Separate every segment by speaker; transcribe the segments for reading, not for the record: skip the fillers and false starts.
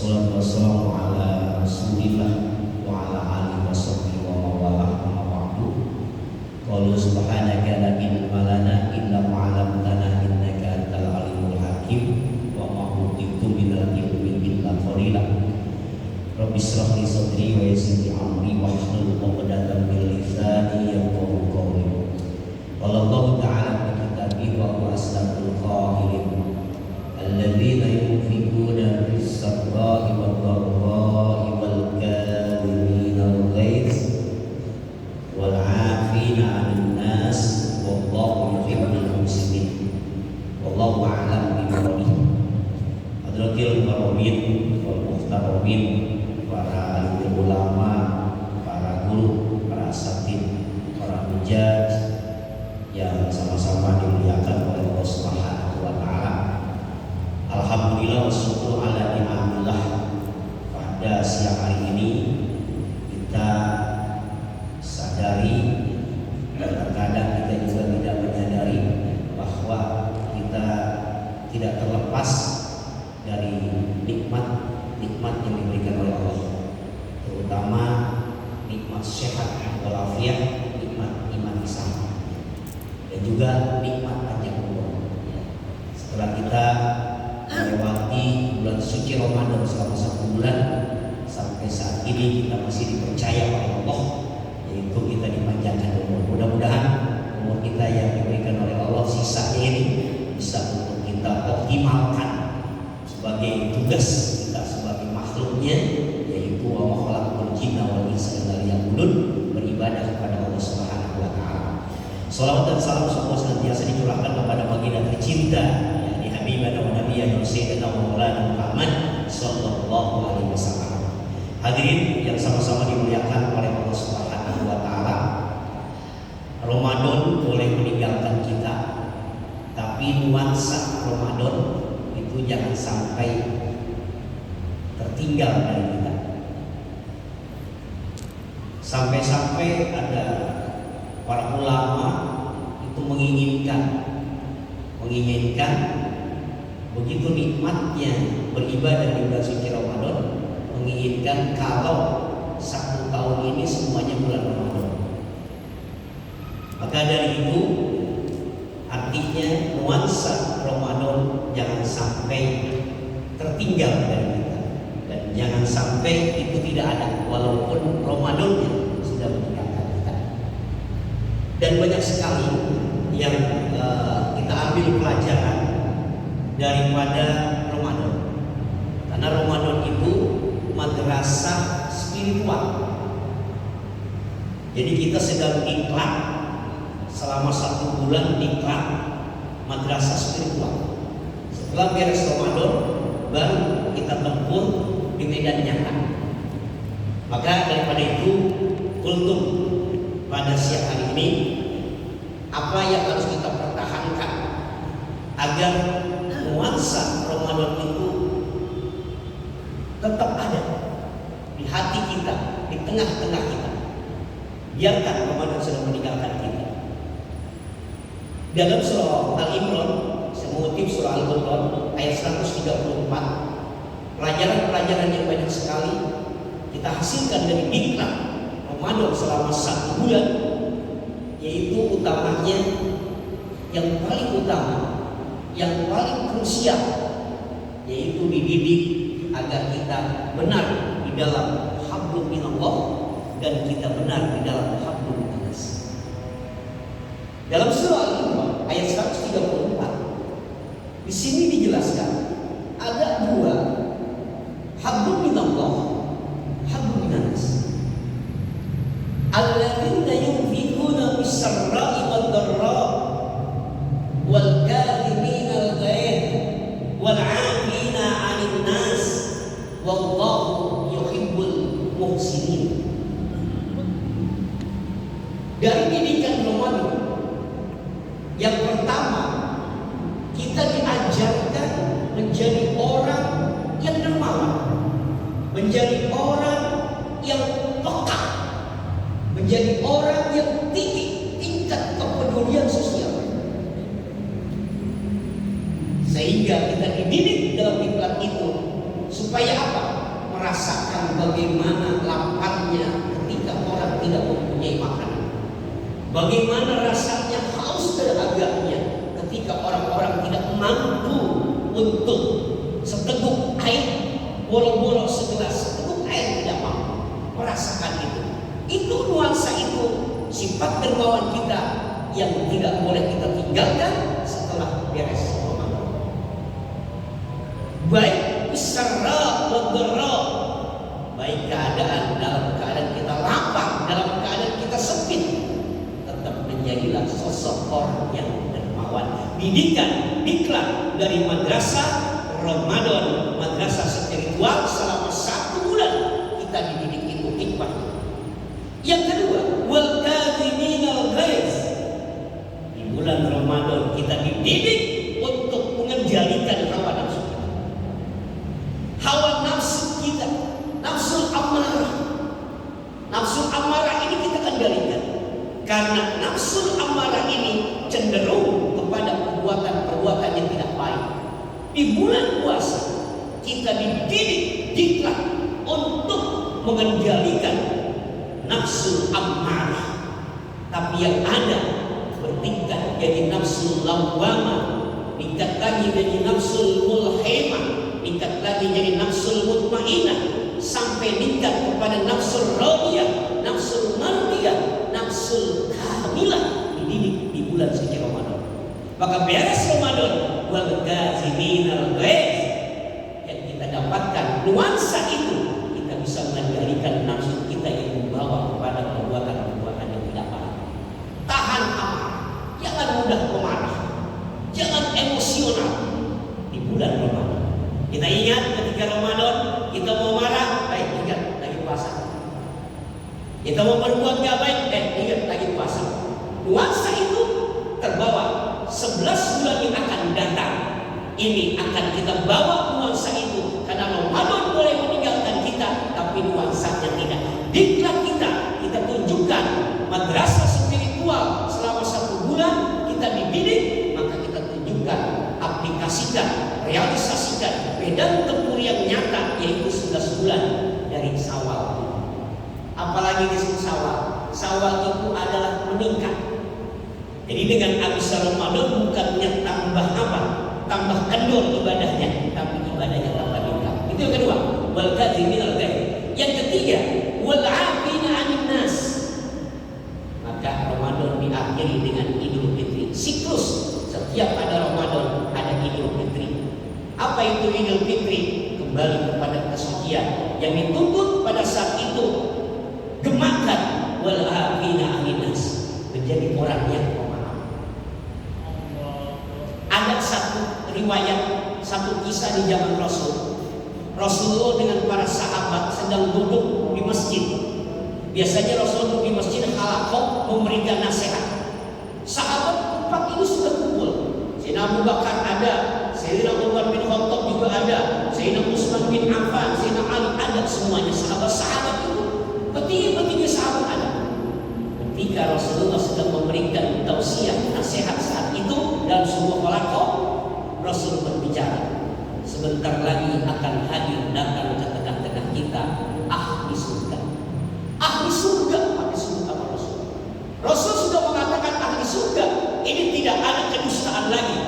Speaker 1: Wassalatu wassalamu ala Rasulillah wa ala alihi washabbihi wa mawalah amma ba'du. Qalu subhanaka la ilma lana illa ma 'allamtana innaka antal alimul hakim wa ma utitu minal ilmi illa qalila. Rabbi shrah li sadri wa yassir li amri wahlul 'uqdatam min lisani yafqahu qawli. Qala Allah ta'ala fi kitabihi wa huwa asdaqul qailin. Alladzina yunfiquna fis-sarra'i wad-dharra'i wal-kadhimina al-ghaidh wal-'afina 'anil nas wallahu yuhibbul muhsinin. Wallahu a'lam bishawab. Hadratil qarabin wal muhtarabin, para alim ulama, para guru, para asatidz, para hujjaj yang sama-sama dimuliakan oleh Allah Subhanahu wa taala. Alhamdulillah wassyukur ala ni'amillah. Pada siang hari ini kita sadari dan terkadang kita juga tidak menyadari bahwa kita tidak terlepas dari nikmat yang diberikan oleh Allah, terutama nikmat sehat walafiat, nikmat iman Islam, dan juga nikmat panjang umur. Setelah kita melewati bulan suci Ramadan selama 1 bulan, sampai saat ini kita masih dipercaya oleh Allah, yaitu kita dipanjangkan umur. Mudah-mudahan umur kita yang diberikan oleh Allah sisanya ini bisa untuk kita optimalkan sebagai tugas kita sebagai makhluknya, yaitu wa ma khalaqtul jinna wal insa illa liya'budun, beribadah kepada Allah Subhanahu wa taala. Salawat dan salam semua senantiasa dicurahkan kepada baginda tercinta, Habibana wa Nabiyyana Sayyidina wa Maulana Muhammad sallallahu alaihi wasallam. Hadirin yang sama-sama dimuliakan oleh Allah Subhanahu wa taala, Ramadan boleh meninggalkan kita, tapi nuansa Ramadan itu jangan sampai tertinggal dari kita. Sampai-sampai ada para ulama itu menginginkan begitu nikmatnya beribadah di bulan suci Ramadan, menginginkan kalau 1 tahun ini semuanya bulan Ramadan. Maka dari itu artinya nuansa Ramadan jangan sampai tertinggal dari kita, dan jangan sampai itu tidak ada walaupun Ramadannya sudah meninggalkan kita. Dan banyak sekali yang kita ambil pelajaran daripada Ramadan, karena Ramadan itu madrasah spiritual. Jadi kita sedang diklat selama 1 bulan, diklat madrasah spiritual. Setelah beres Ramadan baru kita tempur di medan nyata. Maka daripada itu, untuk pada siang hari ini, apa yang harus kita pertahankan agar nuansa Ramadan itu tetap ada di hati kita, di tengah-tengah kita. Biarkan Ramadan sudah meninggalkan kita. Dalam surah Al-Imran, saya mengutip surah Al-Imran ayat 134, pelajaran-pelajaran yang banyak sekali kita hasilkan dari diklat Ramadan selama 1 bulan, yaitu utamanya, yang paling utama, yang paling krusial, yaitu dididik agar kita benar di dalam hablum minallah dan kita benar di dalam hablum minas. Dalam surah Al-Imran ayat 134, di sini dijelaskan ada 2 hablum minallah, hablum minas. Alladzina yunfiquna fis-sarra'i wad-dharra'i wal-kadhimina al-ghaidh wal-'afina 'anil nas wallahu yuhibbul muhsinin. Dari didikan Ramadan, yang pertama, kita diajarkan menjadi orang yang dermawan, menjadi orang yang peka, menjadi orang yang tinggi tingkat kepedulian sosial. Sehingga kita dididik dalam diklat itu supaya apa? merasakan bagaimana laparnya ketika orang tidak mempunyai makanan. Bagaimana rasanya haus dahaganya ketika orang-orang tidak mampu untuk seteguk air, boro-boro segelas seteguk air tidak mampu. Merasakan itu. Itu nuansa itu, sifat dermawan kita yang tidak boleh kita tinggalkan setelah beres Ramadan. Baik isra wa dharra, baik keadaan dalam keadaan kita lapar, dalam keadaan kita sempit, tetap menjadilah sosok orang yang dermawan. Didikan diklat dari madrasah Ramadan, madrasah spiritual selama 1 bulan kita dididik itu hikmah. Yang kedua, wal kadhiminal ghaiz. Di bulan Ramadan kita dididik untuk mengendalikan hawa nafsu kita. Hawa nafsu kita, nafsu amarah. Nafsu amarah ini kita kendalikan. Karena nafsu amarah ini cenderung kepada perbuatan-perbuatan yang tidak baik. Di bulan puasa kita dididik diklat untuk mengendalikan nafsu amarah, tapi yang ada bertingkat jadi nafsu lawwamah, tingkat lagi jadi nafsu mulhimah, tingkat lagi jadi nafsu mutmainah, sampai tingkat kepada nafsu radiyah, nafsu mardiyah, nafsu kamilah. Dididik di bulan suci Ramadan. Maka beres Ramadan, wal kaziminal ghaiz, yang kita dapatkan nuansa itu, kita bisa mengendalikan nafsu kita yang membawa kepada perbuatan-perbuatan yang tidak baik. Tahan amarah, jangan mudah pemarah, jangan emosional di bulan Ramadan. Kita ingat ketika Ramadan kita mau marah, baik, ingat lagi puasa. Kita mau berbuat gak baik, ingat lagi puasa. Nuansa itu terbawa 11 bulan yang akan datang. Ini akan kita bawa nuansa itu, karena Ramadan boleh meninggalkan kita, tapi nuansanya tidak. Diklat kita tunjukkan madrasah spiritual selama 1 bulan kita dididik, maka kita tunjukkan, aplikasikan, realisasikan medan tempur yang nyata, yaitu 11 bulan dari Syawal. Apalagi disebut Syawal. Syawal itu adalah meningkat. Jadi dengan habis Ramadan bukannya tambah apa? Tambah kendor ibadahnya, tapi ibadahnya tambah meningkat. Itu yang kedua, wal kadhiminal ghaiz. Yang ketiga, wal 'afina 'anil nas. Maka Ramadan diakhiri dengan Idul Fitri. Siklus setiap ada Ramadan ada Idul Fitri. Apa itu Idul Fitri? Kembali kepada kesucian yang dituntut pada saat itu. Gemakan wal 'afina 'anil nas, menjadi orang yang pemaaf. Ada satu riwayat, satu kisah di zaman Rasulullah dengan para sahabat sedang duduk di masjid. Biasanya Rasulullah duduk di masjid halaqah memberikan nasihat. Sahabat 4 itu sudah kumpul. Sayyidina Abu Bakar ada, Sayyidina Umar bin Khattab juga ada, Sayyidina Utsman bin Affan, Sayyidina Ali ada, semuanya sahabat-sahabat itu. Petinggi-petinggi sahabat ada. Ketika Rasulullah sedang memberikan tausiah, nasihat saat itu dalam sebuah halaqah, Rasul berbicara, sebentar lagi akan hadir datang ke tengah-tengah kita ahli surga. Ahli surga, ahli surga Rasul. Rasul sudah mengatakan ahli surga. Ini tidak ada kedustaan lagi.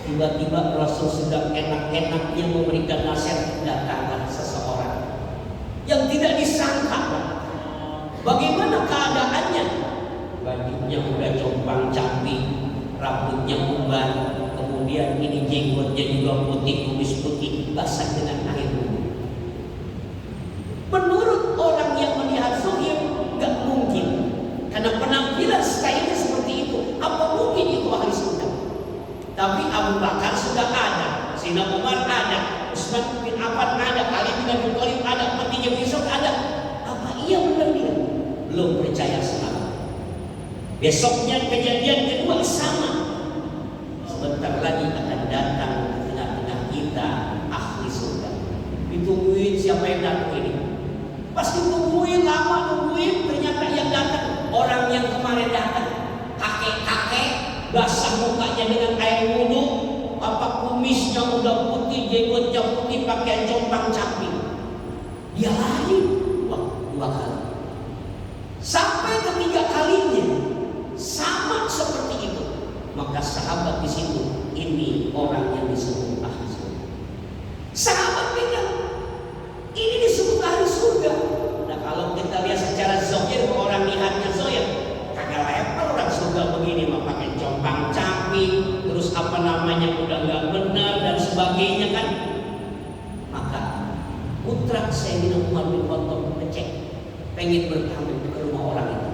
Speaker 1: Tiba-tiba Rasul sedang enak-enaknya memberikan nasihat, datanglah seseorang yang tidak disangka. Bagaimana keadaannya? Bajunya udah compang-camping, rambutnya uban, kemudian ini jenggotnya juga putih, kumis putih, basah dengan air wudhu. Menurut orang yang melihat zahir, nggak mungkin, karena penampilan stylenya seperti itu. Apa mungkin itu ahli surga? Tapi Abu Bakar sudah ada, Sayyidina Umar ada, Utsman bin Affan ada, Ali bin Abi Thalib ada, petinya besok ada. Apa iya benar dia? Belum percaya selama. Besoknya kejadian kedua sama. Sebentar lagi akan datang ke tengah-tengah kita ahli surga. Ditungguin siapa yang datang ini. Pas ditungguin lama, nungguin, ternyata yang datang orang yang kemarin datang, kakek-kakek, basah mukanya dengan air wudhu,
Speaker 2: kumisnya udah putih, jenggotnya putih, pakai compang camping. Dia lari dua kali. Sampai ketiga kalinya sama seperti itu. Maka sahabat di situ, ini orang yang disebut ahli surga. Sahabat bilang, ini disebut ahli surga. Nah kalau kita lihat secara zahir, orang lihatnya zahir, kagak level orang surga begini, mah pakai compang camping, terus udah nggak benar dan sebagainya kan. Maka putra Sayyidina Umar bin Khattab ngecek, pengen bertamu ke rumah orang itu,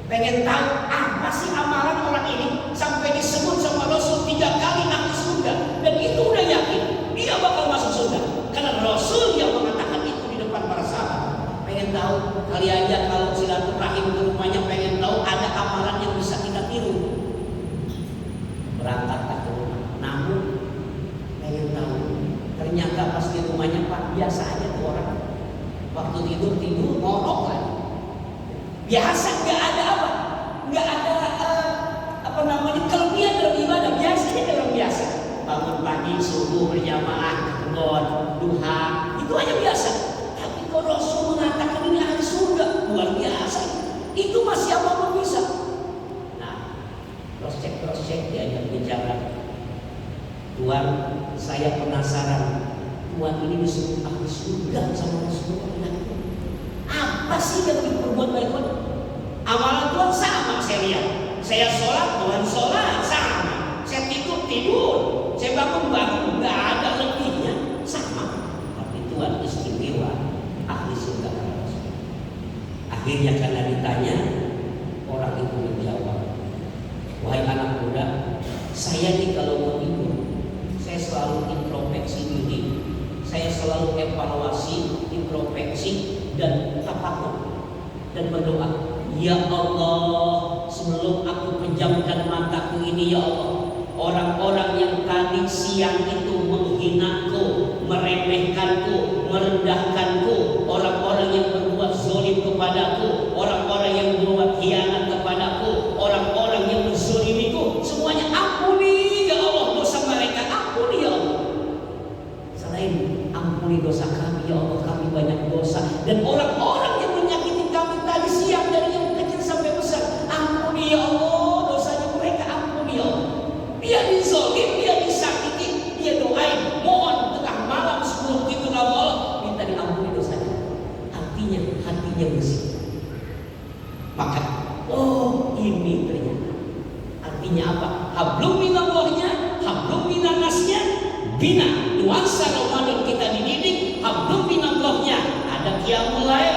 Speaker 2: pengen tahu apa sih amalan orang ini sampai disebut sama Rasul 3 kali ahli surga, dan itu udah yakin dia bakal masuk surga karena Rasul yang mengatakan itu di depan para sahabat. Pengen tahu, kali aja kalau silaturahim ke rumahnya, pengen tahu ada amalan yang bisa kita tiru. Berangkatlah ke rumah, namun pengen tahu, ternyata pas di rumahnya Pak biasa aja tuh orang, waktu tidur ngorok lagi. Biasa, nggak ada kelebihan dalam ibadah, biasanya kayak orang biasa. Bangun pagi, subuh berjamaah, ke kebon, duha, itu aja biasa. Tapi kalau Rasul mengatakan ini ahli surga, luar biasa. Itu masih apa bisa. Nah, cross check dia yang bicara. Tuhan, saya penasaran. Tuhan ini disebut ahli surga sama Rasulullah. Apa sih yang diperbuat baik Tuhan? Amalan Tuhan sama saya lihat. Saya sholat, Tuhan sholat sama. Saya tidur, saya bangun, nggak ada lebihnya, sama. Tapi Tuhan istimewa, ahli surga. Akhirnya karena ditanya, orang itu menjawab, wahai anak muda, saya nih kalau mau tidur, saya selalu introspeksi diri, saya selalu evaluasi, introspeksi dan tafakur dan berdoa. Ya Allah, sebelum aku pejamkan mataku ini, ya Allah, orang-orang yang tadi siang itu menghinaku, meremehkanku, merendahkanku, orang-orang yang berbuat zalim kepadaku, orang-orang yang berbuat khianat kepadaku, orang-orang yang menzalimiku, semuanya ampuni ya Allah dosa mereka, ampuni ya Allah. Selain ampuni dosa kami ya Allah, kami banyak dosa, dan orang-orang yang menyakiti kami tadi siang dari yang kecil sampai besar, ampuni ya Allah dosanya mereka, ampuni ya Allah. Dia dizalim, dia disakiti, dia doain, mohon tengah malam sebelum tidur Allah minta diampuni dosanya. Artinya hatinya bersih. Maka oh ini ternyata artinya apa? Hablum minallahnya, hablum minannasnya, bina nuansa Ramadan kita dididik. Hablum minallahnya ada qiyamul lail,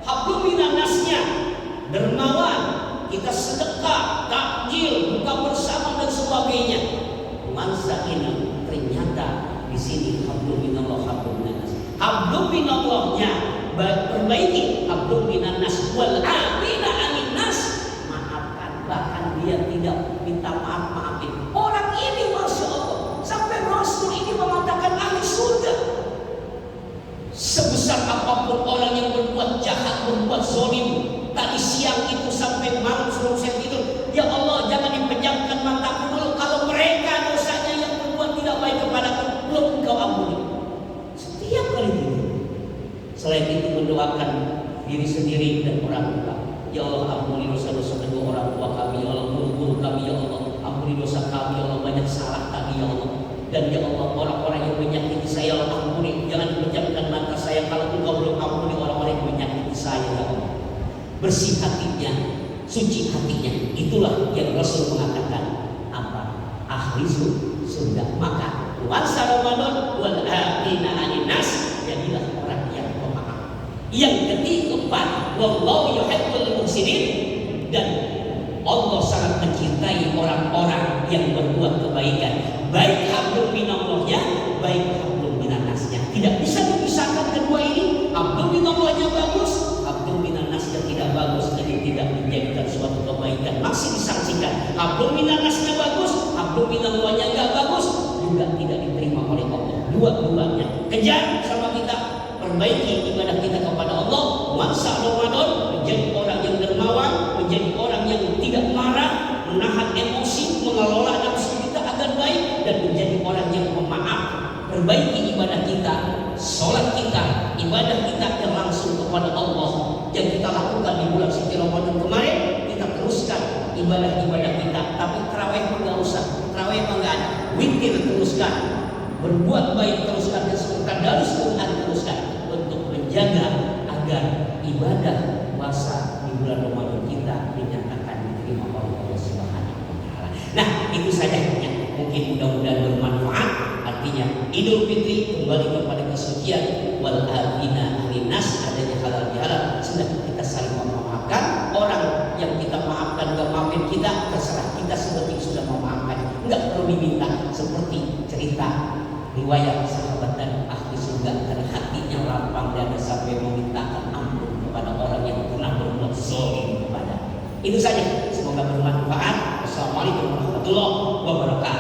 Speaker 2: hablum minannasnya dermawan, kita sedekah, takjil, buka bersama dan sebagainya. Nuansa ini ternyata di sini hablum minallah, hablum minannas. Hablum minallahnya perbaiki, hablum minannas wal afina anin nas, maafkan, bahkan dia tidak minta maafin. Orang ini masya Allah, sampai Rasul ini mengatakan ahli surga. Sebesar apapun orang yang berbuat jahat, berbuat zalim, tadi siang itu sampai malam sebelum saya tidur, ya Allah jangan dipejamkan mataku dulu kalau mereka dosanya yang berbuat tidak baik kepadaku belum Engkau ampuni. Setiap kali tidur. Selain itu mendoakan diri sendiri dan orang tua. Ya Allah ampuni dosa-dosa kedua orang tua kami, ya Allah guru-guru kami, ya Allah ampuni dosa kami, ya Allah banyak salah kami, ya Allah. Dan ya Allah orang-orang yang menyakiti saya, ya Allah ampuni, jangan pejamkan mata saya kalau Engkau belum ampuni orang-orang yang menyakiti saya, ya Allah. Bersih hatinya, suci hatinya, itulah yang Rasul mengatakan apa? Ahli surga. Maka nuansa Ramadan wal afina anin nas, jadilah orang yang pemaaf. Yang keempat, wallahu yuhibbul muhsinin, dan Allah sangat mencintai orang-orang yang berbuat kebaikan, baik hablum minallahnya, baik hablum minannasnya. Tidak bisa dipisahkan kedua ini. Hablum minallahnya bagus, hablum minannasnya tidak bagus, jadi tidak menjadikan suatu kebaikan, masih disangsikan. Hablum minannasnya bagus, hablum minallahnya enggak bagus, juga tidak diterima oleh Allah. Dua-duanya kejar sama kita, perbaiki ibadah kita kepada Allah. Masa Ramadan menjadi orang yang dermawan, menjadi orang yang tidak marah, menahan emosi, mengelola nafsu kita agar baik, ibadah kita yang langsung kepada Allah yang kita lakukan di bulan suci Ramadan kemarin, kita teruskan ibadah-ibadah kita. Tapi tarawih enggak usah, tarawih enggak ada. Witir teruskan, berbuat baik teruskan, dan tadarus Quran teruskan untuk menjaga agar ibadah puasa di bulan Ramadan kita dinyatakan diterima oleh Allah Subhanahu wa taala. Nah, itu saja yang mungkin mudah-mudahan bermanfaat. Artinya Idul Fitri kembali kepada kesucian, wal afina alinas, adanya halal bihalal. Sudah kita saling memaafkan. Orang yang kita maafkan gak maafin kita, terserah kita, seperti sudah memaafkan, nggak perlu diminta. Seperti cerita riwayat sahabat dan ahli surga, karena hatinya lapang dan sampai memintakan ampun kepada orang yang pernah berbuat zalim kepada. Itu saja, semoga bermanfaat. Wassalamualaikum warahmatullahi wabarakatuh.